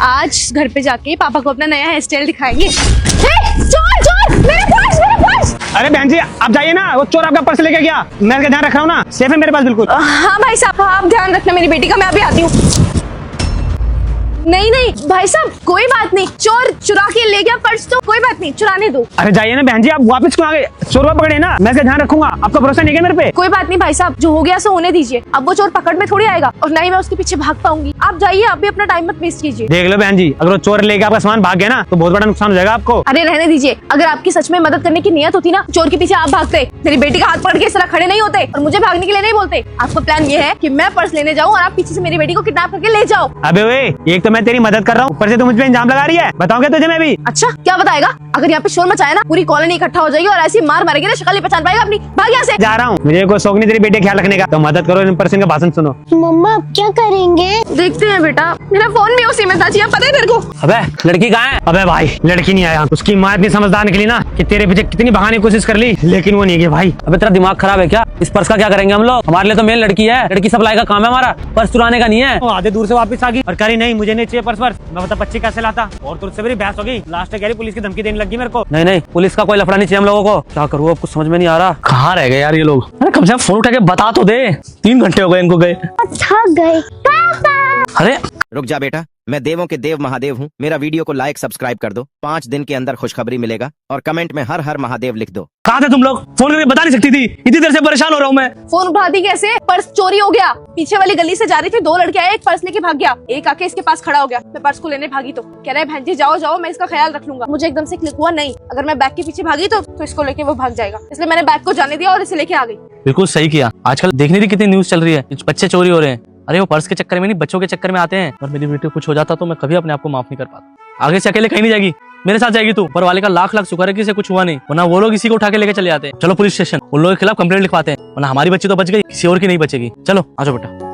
आज घर पे जाके पापा को अपना नया हेयर स्टाइल दिखाएंगे। चोर चोर, मेरा पर्स मेरा पर्स। अरे बहन जी आप जाइए ना, वो चोर आपका पर्स लेके गया। मैं इसका ध्यान रख रहा हूँ ना, सेफ है मेरे पास बिल्कुल। हाँ भाई साहब, आप ध्यान रखना मेरी बेटी का, मैं अभी आती हूँ। नहीं नहीं भाई साहब, कोई बात नहीं, चोर चुरा के ले गया पर्स तो कोई बात नहीं, चुराने दो। अरे जाइए ना बहन जी, आप वापस क्यों आ गए? चोर को पकड़े ना, मैं इसका ध्यान रखूंगा। आपका भरोसा नहीं है मेरे पे? कोई बात नहीं भाई साहब, जो हो गया सो होने दीजिए। अब वो चोर पकड़ में थोड़ी आएगा और ना ही मैं उसके पीछे भाग पाऊंगी। आप जाइए, आप भी अपना टाइम मत वेस्ट कीजिए। देख लो बहन जी, अगर वो चोर लेके आपका सामान भाग गया ना तो बहुत बड़ा नुकसान हो जाएगा आपको। अरे रहने दीजिए, अगर आपकी सच में मदद करने की नियत होती ना, चोर के पीछे आप भागते, मेरी बेटी का हाथ पकड़ के इस तरह खड़े नहीं होते और मुझे भागने के लिए नहीं बोलते। आपका प्लान ये है कि मैं पर्स लेने जाऊँ और आप पीछे से मेरी बेटी को किडनैप करके ले जाओ। अबे वे, एक तो मैं तेरी मदद कर रहा हूँ, ऊपर से तू मुझ पे इल्जाम लगा रही है। बताऊंगा तुझे मैं भी। अच्छा क्या बताएगा? अगर यहाँ पे शोर मचाया ना, पूरी कॉलोनी इकट्ठा हो जाएगी और ऐसी मार मारेगी ना, शक्ल नहीं पहचान पाएगा अपनी। भाग यहाँ से। जा रहा हूँ, मुझे कोई शौक नहीं तेरी बेटी का ख्याल रखने का, तो मदद करो, इन पर इनका भाषण सुनो। मम्मा अब क्या करेंगे? देखते हैं बेटा, मेरा फोन भी उसी में था, पता है तेरे को? अबे लड़की कहाँ है? अबे भाई लड़की नहीं आया, उसकी माँ इतनी समझदार निकली ना कि तेरे पीछे कितनी भगाने की कोशिश कर ली, लेकिन वो नहीं गई भाई। अबे तेरा दिमाग खराब है क्या? इस पर्स का क्या करेंगे हम लोग? हमारे लिए तो मेन लड़की है, लड़की सप्लाई का काम है हमारा, पर्स चुराने का नहीं है। वो आधे दूर से वापस आ गई और करी नहीं, मुझे नहीं चाहिए पर्स। मैं बता बच्ची कैसे लाता, और तुझसे मेरी बहस हो गई। लास्ट कह रही पुलिस की धमकी देने लगी मेरे को। नहीं नहीं, पुलिस का कोई लफड़ा नहीं चाहिए हम लोगों को। क्या करूँ अब, कुछ समझ में नहीं आ रहा। कहाँ रह गए यार ये लोग? अरे कम से कम फोन उठा के बता तो दे, 3 घंटे हो गए इनको गए। थक गए पापा। अरे रुक जा बेटा, मैं देवों के देव महादेव हूँ। मेरा वीडियो को लाइक सब्सक्राइब कर दो, 5 दिन के अंदर खुशखबरी मिलेगा और कमेंट में हर हर महादेव लिख दो। कहाँ थे तुम लोग? फोन करके बता नहीं सकती थी? इतनी देर से परेशान हो रहा हूँ मैं। फोन उठा दी कैसे? पर्स चोरी हो गया। पीछे वाली गली से जा रही थी, 2 लड़के आए, एक पर्स लेके भाग गया, एक आके इसके पास खड़ा हो गया। मैं पर्स को लेने भागी तो कह रहा है बहन जी जाओ जाओ, मैं इसका ख्याल रख लूंगा। मुझे एकदम से क्लिक हुआ, नहीं अगर मैं बैग के पीछे भागी तो इसको लेके वो भाग जाएगा, इसलिए मैंने बैग को जाने दिया और इसे लेके आ गई। बिल्कुल सही किया। आजकल देखने दी कितनी न्यूज चल रही है, बच्चे चोरी हो रहे हैं। अरे वो पर्स के चक्कर में नहीं, बच्चों के चक्कर में आते हैं। और मेरी बेटी को कुछ हो जाता तो मैं कभी अपने आप को माफ नहीं कर पाता। आगे से अकेले कहीं नहीं जाएगी, मेरे साथ जाएगी तू। पर वाले का लाख लाख शुक्र है कि इसे कुछ हुआ नहीं, वरना वो लोग इसी को उठा के लेके चले जाते हैं। चलो पुलिस स्टेशन, उन लोगों के खिलाफ कंप्लेंट लिखवाते हैं, वरना हमारी बच्ची तो बच गई, किसी और की नहीं बचेगी। चलो आ जाओ बेटा।